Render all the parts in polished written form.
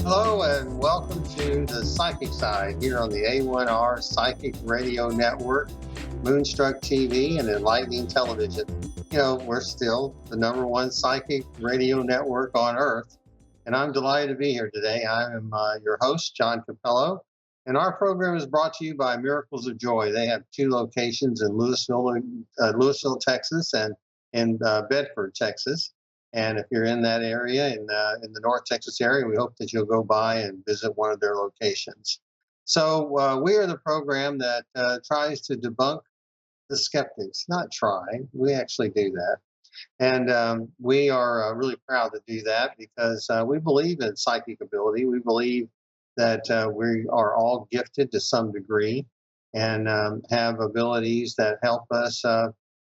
Hello and welcome to the Psychic Side here on the A1R Psychic Radio Network, Moonstruck TV, and Enlightening Television. You know, we're still the #1 psychic radio network on Earth, and I'm delighted to be here today. I am your host, John Cappello, and our program is brought to you by Miracles of Joy. They have two locations in Louisville, Texas, and in Bedford, Texas. And if you're in that area, in the North Texas area, we hope that you'll go by and visit one of their locations. So we are the program that tries to debunk the skeptics. Not try, we actually do that. And we are really proud to do that because we believe in psychic ability. We believe that we are all gifted to some degree and have abilities that help us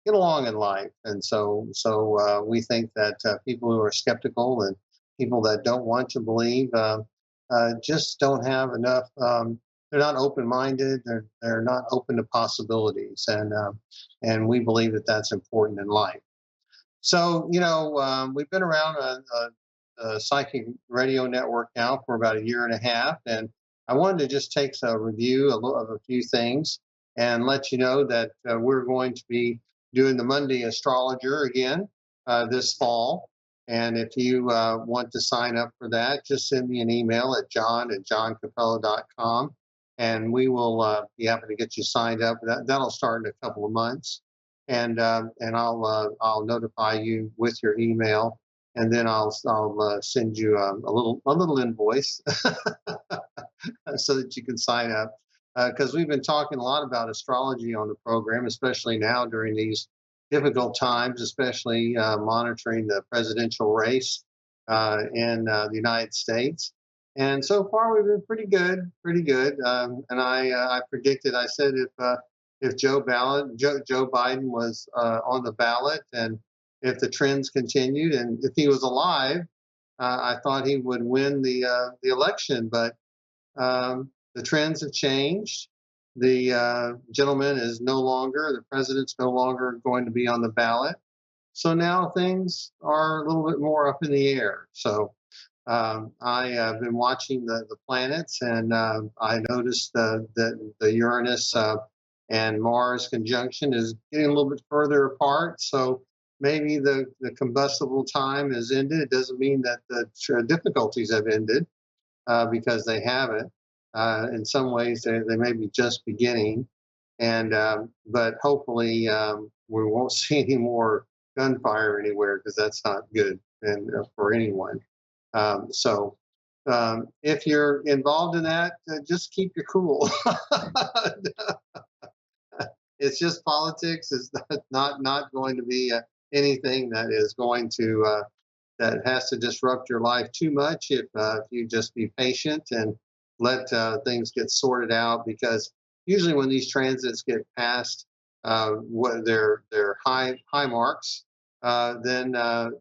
get along in life. And so we think that people who are skeptical and people that don't want to believe just don't have enough. They're not open-minded. They're not open to possibilities, and we believe that that's important in life. So, we've been around a psychic radio network now for about a year and a half, and I wanted to just take a review of a few things and let you know that we're going to be doing the Monday Astrologer again this fall. And if you want to sign up for that, just send me an email at john@johncappello.com, and we will be happy to get you signed up. That'll start in a couple of months, and I'll notify you with your email, and then I'll send you a little invoice so that you can sign up. Because we've been talking a lot about astrology on the program, especially now during these difficult times, especially monitoring the presidential race in the United States. And so far, we've been pretty good, pretty good. And I predicted, I said, if Joe Biden was on the ballot, and if the trends continued, and if he was alive, I thought he would win the election. But the trends have changed. The the president's no longer going to be on the ballot. So now things are a little bit more up in the air. So I have been watching the planets, and I noticed that the Uranus and Mars conjunction is getting a little bit further apart. So maybe the combustible time has ended. It doesn't mean that the difficulties have ended because they haven't. In some ways, they may be just beginning, and but hopefully we won't see any more gunfire anywhere because that's not good and for anyone. If you're involved in that, just keep your cool. It's just politics. It's not going to be anything that is going to that has to disrupt your life too much. If you just be patient and let things get sorted out, because usually when these transits get past what their high marks, then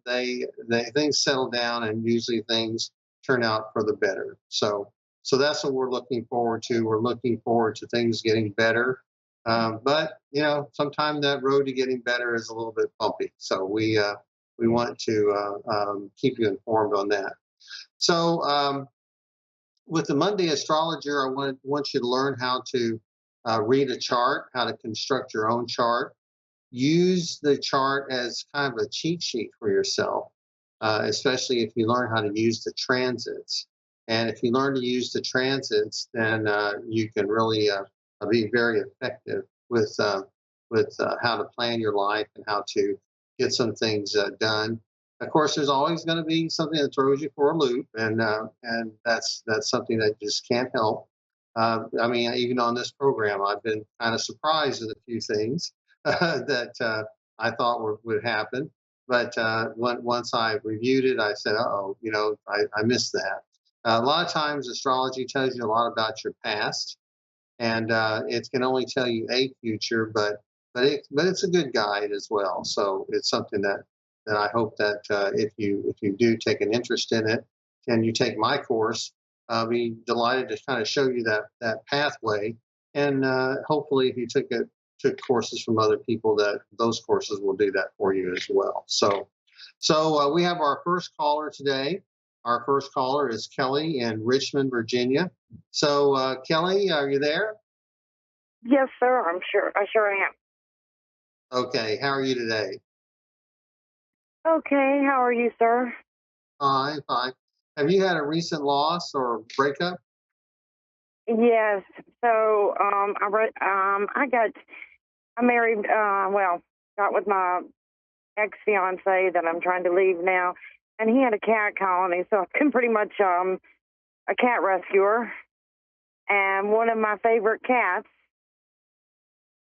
they things settle down, and usually things turn out for the better. So that's what we're looking forward to. We're looking forward to things getting better. But sometimes that road to getting better is a little bit bumpy. So we want to keep you informed on that. So with the Monday Astrologer, I want you to learn how to read a chart, how to construct your own chart. Use the chart as kind of a cheat sheet for yourself, especially if you learn how to use the transits. And if you learn to use the transits, then you can really be very effective with how to plan your life and how to get some things done. Of course, there's always going to be something that throws you for a loop, and that's something that you just can't help. I mean, even on this program, I've been kind of surprised at a few things that I thought would happen. But once I reviewed it, I said, "Oh, I missed that." A lot of times, astrology tells you a lot about your past, and it can only tell you a future, but it's a good guide as well. So it's something that I hope that if you do take an interest in it, and you take my course, I'll be delighted to kind of show you that pathway. And hopefully, if you took courses from other people, that those courses will do that for you as well. So we have our first caller today, Our first caller is Kelly in Richmond, Virginia. So, Kelly, are you there? Yes, sir. I sure am. Okay. How are you today? Okay. How are you, sir? Fine, fine. Have you had a recent loss or breakup? Yes. So, I married. Got with my ex fiance that I'm trying to leave now, and he had a cat colony, so I've been pretty much a cat rescuer. And one of my favorite cats,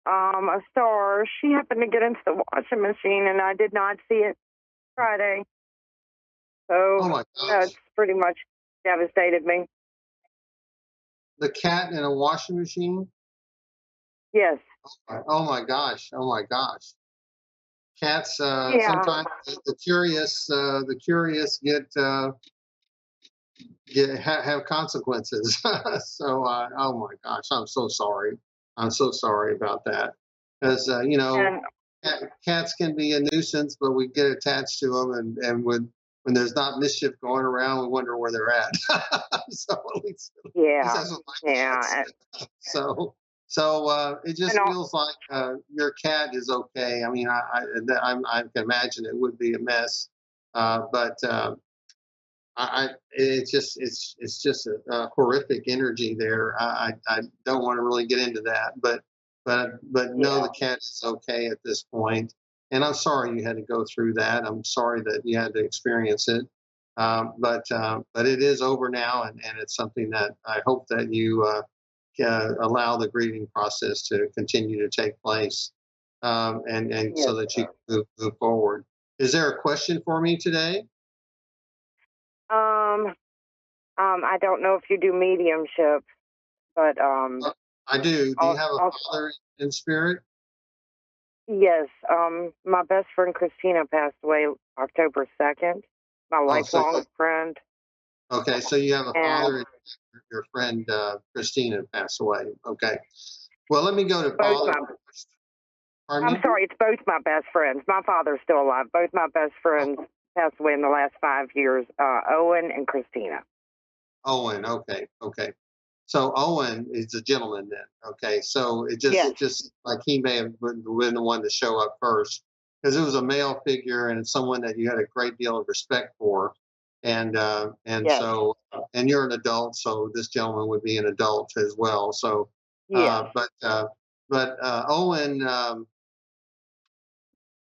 a star, she happened to get into the washing machine, and I did not see it Friday. So Oh my that's gosh. pretty much devastated me. The cat in a washing machine? Yes. Oh my gosh. Oh my gosh. Cats, Yeah. sometimes the curious have consequences. So, oh my gosh, I'm so sorry. I'm so sorry about that. Because And cats can be a nuisance, but we get attached to them, and when there's not mischief going around, we wonder where they're at. So at least yeah, that's what my cat yeah, said. So it and just all, feels like your cat is okay. I mean, I can imagine it would be a mess, but it's just a horrific energy there. I don't want to really get into that, but no, yeah, the cat is okay at this point, and I'm sorry you had to go through that. I'm sorry that you had to experience it, but it is over now, and it's something that I hope that you allow the grieving process to continue to take place, and so yes, that you sir. can move forward. Is there a question for me today? Um, I don't know if you do mediumship, but Uh, I do. Do you have a father in spirit? yes, my best friend Christina passed away October 2nd. My Oh, so lifelong friend, okay, so you have a and father and your friend Christina passed away. Okay. Well, let me go to both father my first. Pardon I'm me? sorry, it's both my best friends. My father's still alive. Both my best Oh, friends passed away in the last 5 years. Owen and Christina. Owen. Okay. Okay. So Owen is a gentleman then. Okay. So it Yes, just like he may have been the one to show up first because it was a male figure and someone that you had a great deal of respect for. And yes, so and you're an adult, so this gentleman would be an adult as well. So yes, but Owen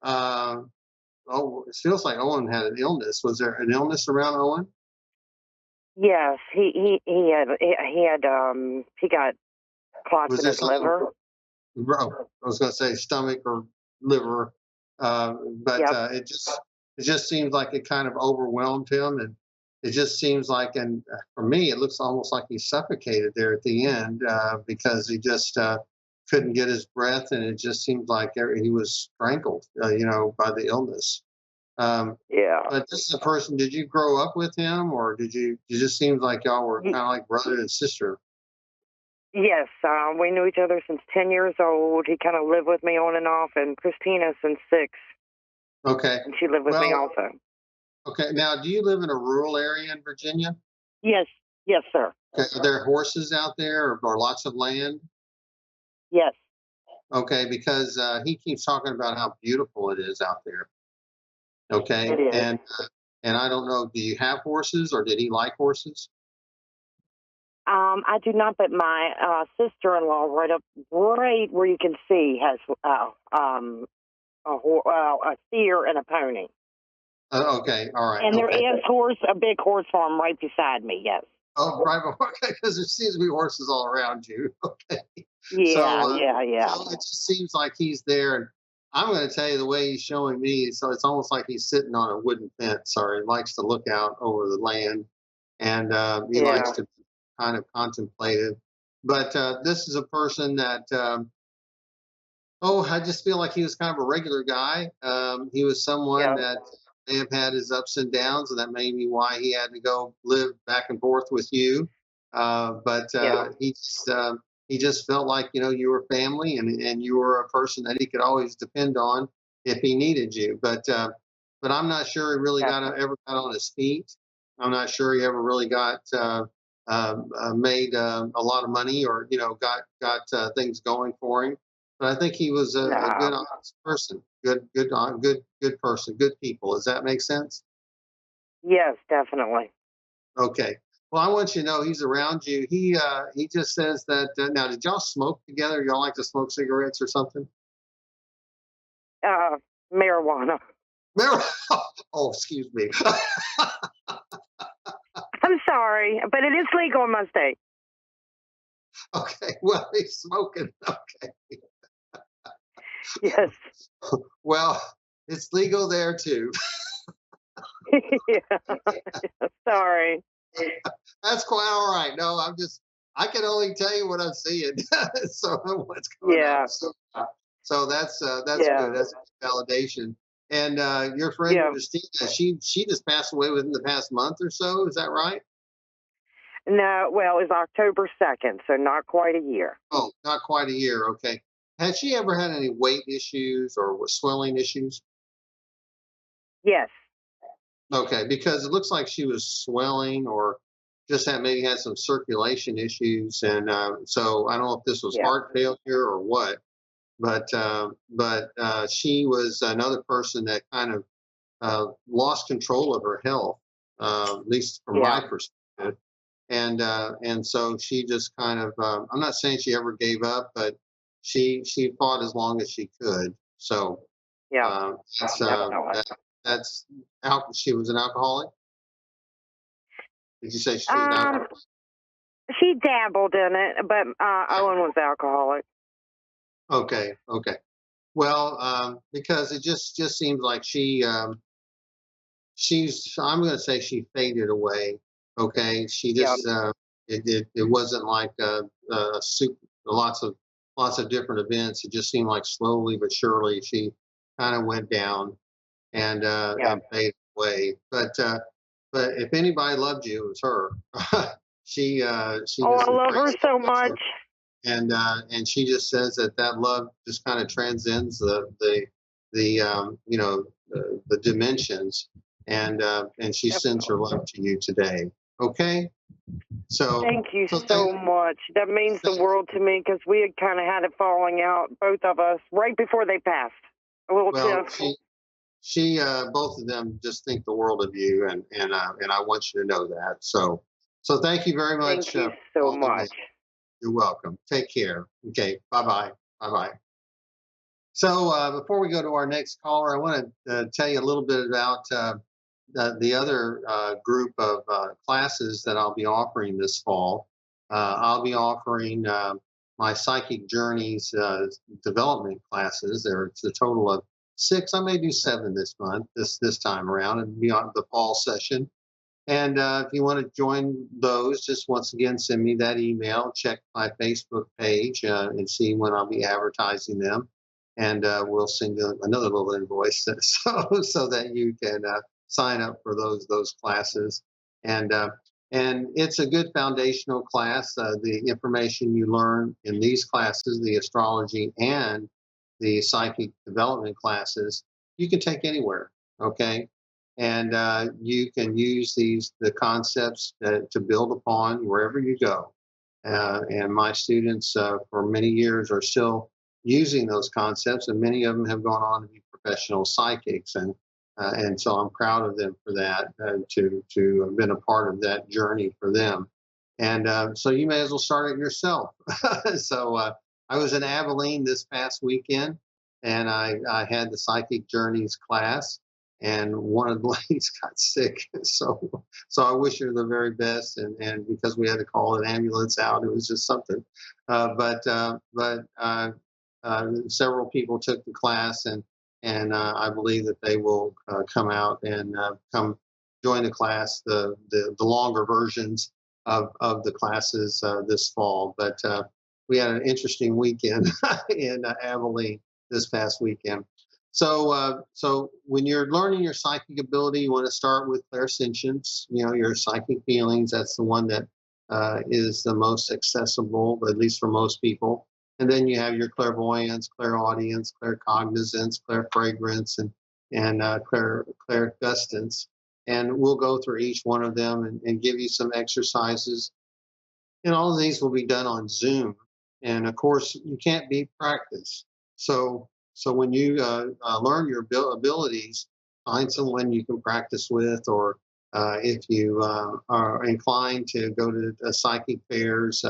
uh, oh, it feels like Owen had an illness. Was there an illness around Owen? yes. He got clots Was in there his something? liver. I was going to say stomach or liver, but Yep. it just seems like it kind of overwhelmed him, and it just seems like, and for me, it looks almost like he suffocated there at the end because he just couldn't get his breath, and it just seemed like he was strangled, by the illness. Um, Yeah. but this is a person. Did you grow up with him, or did you? It just seems like y'all were Y- kind of like brother and sister. yes. We knew each other since 10 years old. He kind of lived with me on and off, and Christina since 6, Okay. and she lived with me Well, also. okay. Now, do you live in a rural area in Virginia? Yes. Yes, sir. Okay. Are there horses out there or lots of land? Yes, Okay, because he keeps talking about how beautiful it is out there. Okay, it is. and I don't know. Do you have horses, or did he like horses? I do not, but my sister-in-law, right where you can see, has a steer and a pony. Okay, all right, And there okay. is a big horse farm right beside me. Yes. Oh, right, okay, because there seems to be horses all around you. Okay, Yeah, so yeah, yeah, so it just seems like he's there, and I'm going to tell you the way he's showing me. So it's almost like he's sitting on a wooden fence, or he likes to look out over the land, and he likes yeah, to be kind of contemplative. But this is a person that oh, I just feel like he was kind of a regular guy. He was someone yeah, that may have had his ups and downs, and that may be why he had to go live back and forth with you. But yeah, he just felt like you were family, and you were a person that he could always depend on if he needed you. But I'm not sure he really yeah. ever got on his feet. I'm not sure he ever really got made a lot of money, or got things going for him. But I think he was a good, No. honest person, good person, good people. Does that make sense? Yes, definitely. Okay. Well, I want you to know he's around you. He just says that. Now, did y'all smoke together? Y'all like to smoke cigarettes or something? Uh, Marijuana. Oh, excuse me. I'm sorry, but it is legal in my state. Okay. Well, he's smoking. Yes. Well, it's legal there too. Yeah. Sorry. That's quite all right. No, I can only tell you what I'm seeing. So what's going on. Yeah. So that's Yeah. good. That's validation. And your friend Yeah. Christina, she just passed away within the past month or so. Is that right? No, well, it's October 2nd, so not quite a year. Oh, not quite a year. Okay. Has she ever had any weight issues or swelling issues? Yes. Okay, because it looks like she was swelling, or just maybe had some circulation issues, and so I don't know if this was Yeah. heart failure or what, but she was another person that kind of lost control of her health, at least from Yeah. my perspective, and so she just kind of I'm not saying she ever gave up, but she fought as long as she could. So Yeah. that's Definitely. that's she was an alcoholic. Did you say she was an Um, alcoholic? she dabbled in it, but Owen was alcoholic. Okay, okay. Well, because it just seems like I'm going to say she faded away. Okay, she Yeah. just it wasn't like super, lots of different events. It just seemed like slowly but surely she kind of went down Yeah. and faded away. But if anybody loved you, it was her. She Oh, just I love her embraced so you, much. and she just says that that love just kind of transcends the dimensions, and she sends her Definitely. love to you today. Okay, so Thank you so so thank, much. That means the thank world to me because we had kind of had a falling out, both of us, right before they passed. A little well, tiff. she both of them just think the world of you, and I want you to know that. So thank you very Thank much you for so calling in. much. You're welcome. Take care. Okay, bye bye. Bye bye. So before we go to our next caller, I want to tell you a little bit about the other group of classes that I'll be offering this fall. I'll be offering my Psychic Journeys development classes. It's a total of 6. I may do 7 this month, this time around, and be on the fall session. And if you want to join those, just once again send me that email. Check my Facebook page and see when I'll be advertising them, and we'll send you another little invoice so that you can sign up for those classes. And uh, and it's a good foundational class. The information you learn in these classes, the astrology and the psychic development classes, you can take anywhere. Okay, and you can use the concepts to build upon wherever you go. And my students for many years are still using those concepts, and many of them have gone on to be professional psychics, and so I'm proud of them for that, to have been a part of that journey for them. And so you may as well start it yourself. So I was in Abilene this past weekend, and I had the Psychic Journeys class, and one of the ladies got sick. So I wish her the very best. And because we had to call an ambulance out, it was just something. But several people took the class, and I believe that they will come out and come join the class, the longer versions of the classes this fall. But we had an interesting weekend in Abilene this past weekend. So when you're learning your psychic ability, you want to start with clairsentience. Your psychic feelings. That's the one that is the most accessible, at least for most people. And then you have your clairvoyance, clairaudience, claircognizance, clairfragrance, and clairgustance. and we'll go through each one of them and give you some exercises, and all of these will be done on Zoom. And of course, you can't beat practice. So when you learn your abilities, find someone you can practice with, or if you are inclined to go to psychic fairs,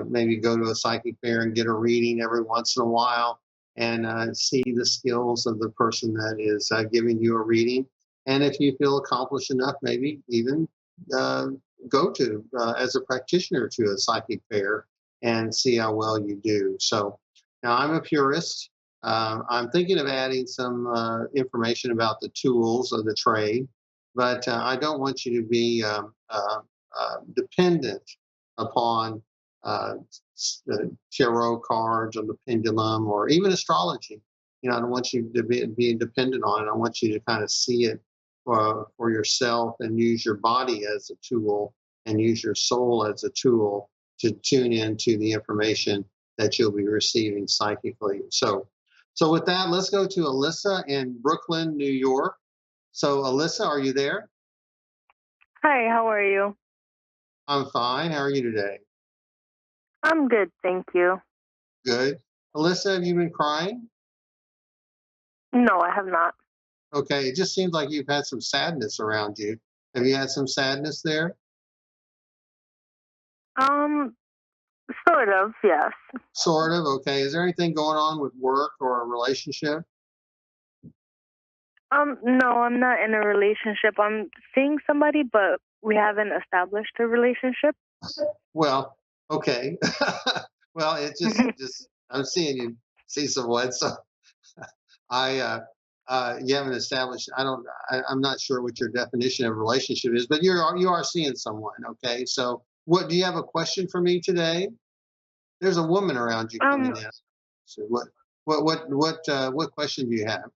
maybe go to a psychic fair and get a reading every once in a while, and see the skills of the person that is giving you a reading. And if you feel accomplished enough, maybe even uh, go to as a practitioner to a psychic fair and see how well you do. So now I'm a purist. I'm thinking of adding some information about the tools of the trade, but I don't want you to be dependent upon the tarot cards or the pendulum or even astrology. I don't want you to be dependent on it. I want you to kind of see it for yourself and use your body as a tool and use your soul as a tool to tune into the information that you'll be receiving psychically. So with that, let's go to Alyssa in Brooklyn, New York. So Alyssa, are you there? Hi, how are you? I'm fine. How are you today? I'm good, thank you. Good. Alyssa, have you been crying? No, I have not. Okay. It just seems like you've had some sadness around you. Have you had some sadness there? Um, Sort of, yes. Sort of. Okay. Is there anything going on with work or a relationship? No, I'm not in a relationship. I'm seeing somebody, but we haven't established a relationship. Well, okay. Well, it just I'm seeing you see someone, so I you haven't established. I'm not sure what your definition of relationship is, but you are seeing someone. Okay, so what do you have a question for me today? There's a woman around you coming Um, in. So what question do you have?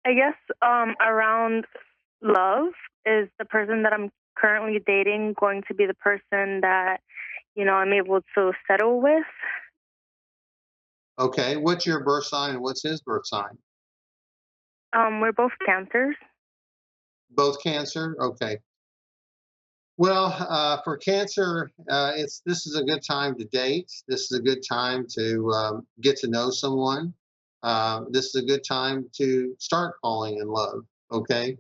I guess around love, is the person that I'm currently dating going to be the person that, I'm able to settle with? Okay, what's your birth sign and what's his birth sign? We're both cancers. Both Cancer. Okay. Well, for Cancer, this is a good time to date. This is a good time to get to know someone. This is a good time to start falling in love. Okay,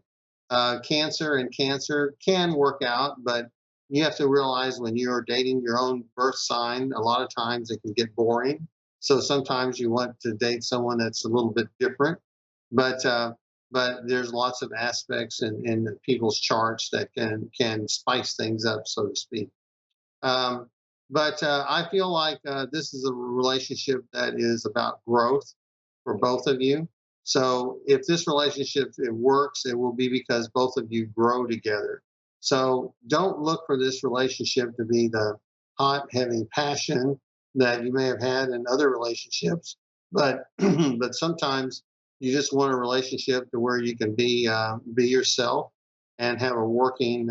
Cancer and Cancer can work out, but you have to realize when you're dating your own birth sign, a lot of times it can get boring. So sometimes you want to date someone that's a little bit different, but there's lots of aspects in people's charts that can spice things up, so to speak. Um, but I feel like this is a relationship that is about growth for both of you. So if this relationship it works, it will be because both of you grow together. So don't look for this relationship to be the hot, heavy passion that you may have had in other relationships. But but sometimes you just want a relationship to where you can be yourself and have a working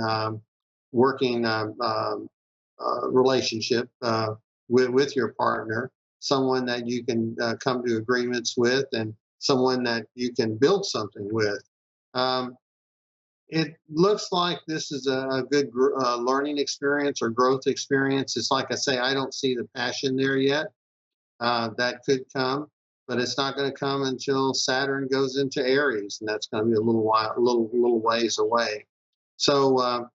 relationship with your partner, someone that you can come to agreements with, and someone that you can build something with. Um, it looks like this is a good learning experience or growth experience. It's like I say, I don't see the passion there yet. That could come, but it's not going to come until Saturn goes into Aries, and that's going to be a little while, little ways away. So,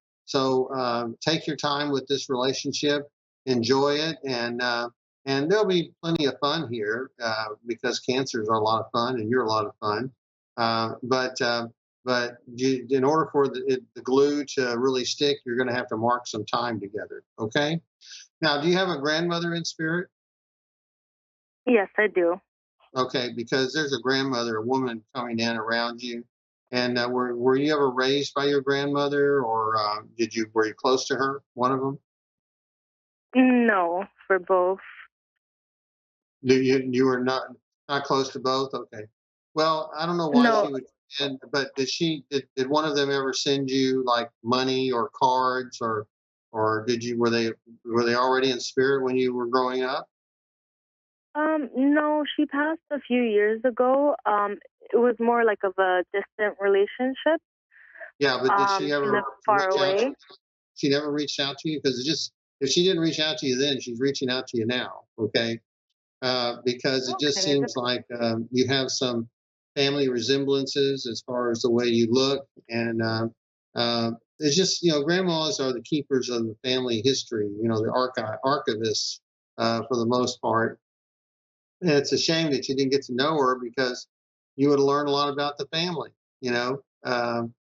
take your time with this relationship, enjoy it, and there'll be plenty of fun here because cancers are a lot of fun, and you're a lot of fun. But in order for the glue to really stick, you're going to have to mark some time together. Okay. Now, do you have a grandmother in spirit? Yes, I do. Okay, because there's a grandmother, a woman coming in around you. And were you ever raised by your grandmother, or were you close to her? One of them? No, for both. You were not close to both. Okay. Well, I don't know why No, she would. And but did one of them ever send you like money or cards, or did you were they already in spirit when you were growing up? no, she passed a few years ago. It was more like of a distant relationship. Yeah, but did she She ever lives far reach out? away. She never reached out to you because it just if she didn't reach out to you then, she's reaching out to you now. Okay, because it just Okay. seems like you have some family resemblances as far as the way you look, and it's just grandmas are the keepers of the family history. The archivists for the most part, and it's a shame that you didn't get to know her because you would have learned a lot about the family. You know,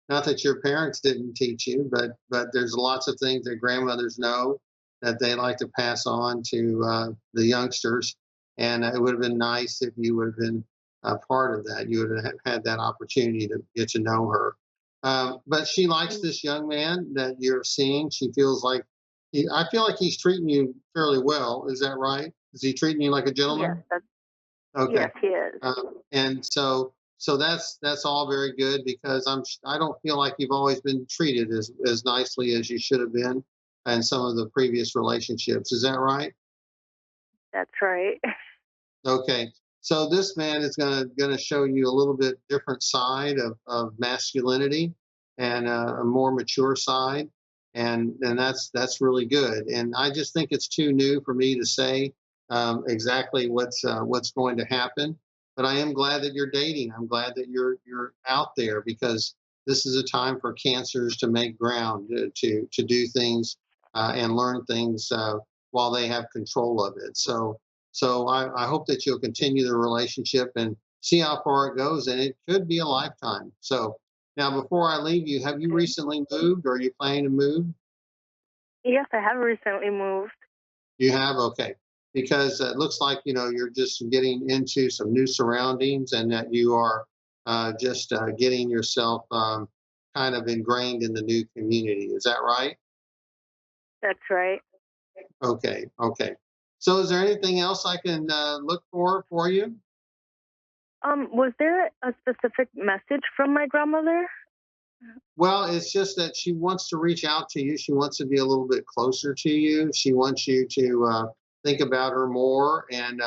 not that your parents didn't teach you, but there's lots of things that grandmothers know that they like to pass on to the youngsters. And it would have been nice if you would have been a part of that. You would have had that opportunity to get to know her. But she likes this young man that you're seeing. She feels like I feel like he's treating you fairly well. Is that right? Is he treating you like a Yes, gentleman? that's Okay. yes, he is. And so that's all very good because I don't feel like you've always been treated as nicely as you should have been in some of the previous relationships. Is that right? That's right. Okay. So this man is gonna show you a little bit different side of masculinity and a more mature side, and that's really good. And I just think it's too new for me to say exactly what's going to happen. But I am glad that you're dating. I'm glad that you're out there because this is a time for cancers to make ground to do things and learn things while they have control of it. So I hope that you'll continue the relationship and see how far it goes, and it could be a lifetime. So now, before I leave you, have you Okay. recently moved, or are you planning to move? Yes, I have recently moved. You have, okay, because it looks like you're just getting into some new surroundings, and that you are just getting yourself kind of ingrained in the new community. Is that right? That's right. Okay, okay. So, is there anything else I can look for you? Was there a specific message from my grandmother? Well, it's just that she wants to reach out to you. She wants to be a little bit closer to you. She wants you to think about her more. And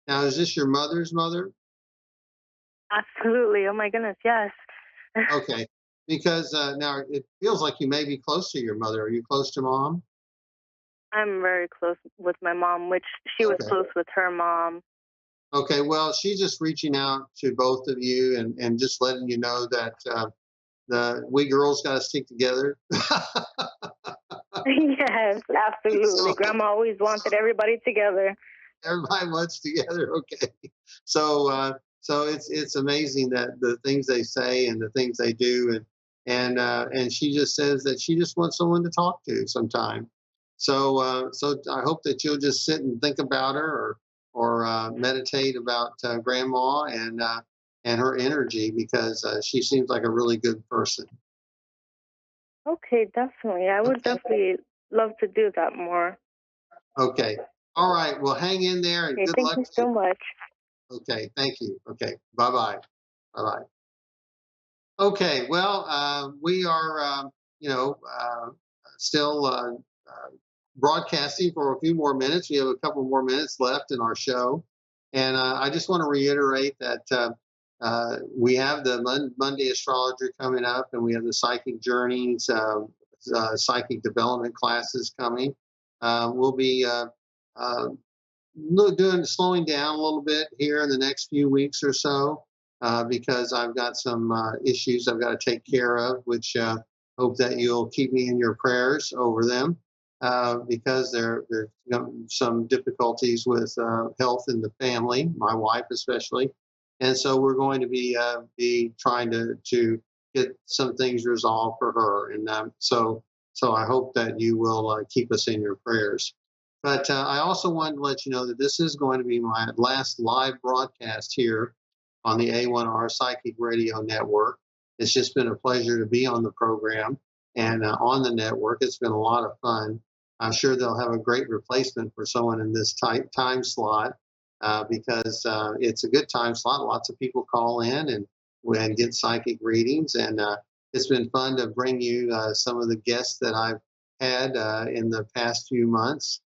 now, is this your mother's mother? Absolutely. Oh my goodness, yes. Okay. Because now it feels like you may be close to your mother. Are you close to mom? I'm very close with my mom, which she was Okay. close with her mom. Okay. Well, she's just reaching out to both of you and just letting you know that the we girls got to stick together. Yes, absolutely. So Grandma always wanted everybody together. everybody wants together. Okay, so it's amazing that the things they say and the things they do, and she just says that she just wants someone to talk to sometime. So I hope that you'll just sit and think about her or meditate about grandma and her energy because she seems like a really good person. Okay, definitely. I would Okay. definitely love to do that more. Okay. All right. Well, hang in there and Okay, good thank luck you to you. so much. Okay. Thank you. Okay. Bye bye. Bye bye. Okay, well, we are, still broadcasting for a few more minutes. We have a couple more minutes left in our show. And I just want to reiterate that we have the Monday astrologer coming up, and we have the psychic journeys, psychic development classes coming. We'll be uh, doing slowing down a little bit here in the next few weeks or so because I've got some issues I've got to take care of, which hope that you'll keep me in your prayers over them because there's some difficulties with health in the family, my wife especially, and so we're going to be trying to get some things resolved for her, and so I hope that you will keep us in your prayers. But I also wanted to let you know that this is going to be my last live broadcast here on the A1R Psychic Radio Network. It's just been a pleasure to be on the program and on the network. It's been a lot of fun. I'm sure they'll have a great replacement for someone in this time slot because it's a good time slot. Lots of people call in and get psychic readings. And it's been fun to bring you some of the guests that I've had in the past few months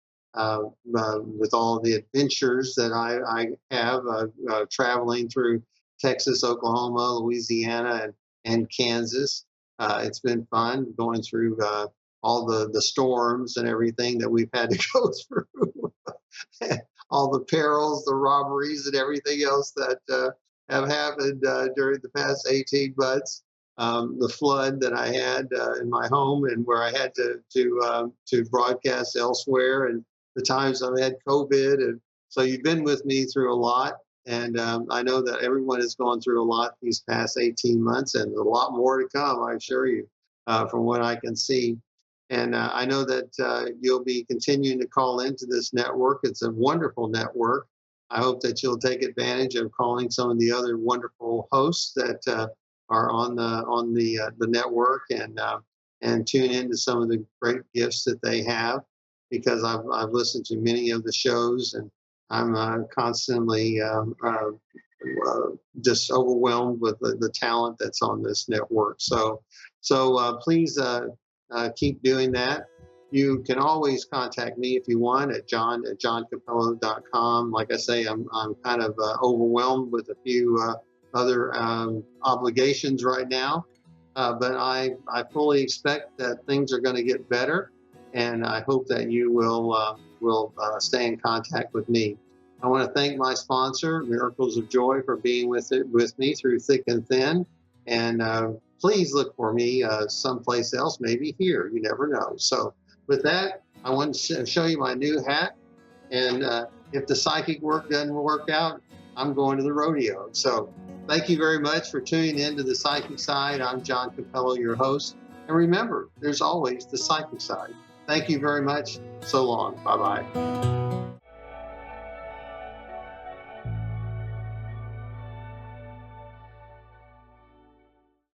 with all the adventures that I have traveling through Texas, Oklahoma, Louisiana, and Kansas. It's been fun going through all the storms and everything that we've had to go through, all the perils, the robberies, and everything else that have happened during the past 18 months. The flood that I had in my home, and where I had to broadcast elsewhere, and the times I've had COVID, and so you've been with me through a lot. And I know that everyone has gone through a lot these past 18 months, and a lot more to come, I assure you, from what I can see. And I know that you'll be continuing to call into this network. It's a wonderful network. I hope that you'll take advantage of calling some of the other wonderful hosts that are on the network, and tune into some of the great gifts that they have, because I've listened to many of the shows, and I'm constantly just overwhelmed with the talent that's on this network. So please keep doing that. You can always contact me if you want at john@johncappello.com. Like I say, I'm kind of overwhelmed with a few other obligations right now, but I fully expect that things are going to get better, and I hope that you will stay in contact with me. I want to thank my sponsor, Miracles of Joy, for being with me through thick and thin. And please look for me someplace else, maybe here. You never know. So with that, I want to show you my new hat. And if the psychic work doesn't work out, I'm going to the rodeo. So thank you very much for tuning in to the Psychic Side. I'm John Cappello, your host. And remember, there's always the psychic side. Thank you very much. So long. Bye-bye.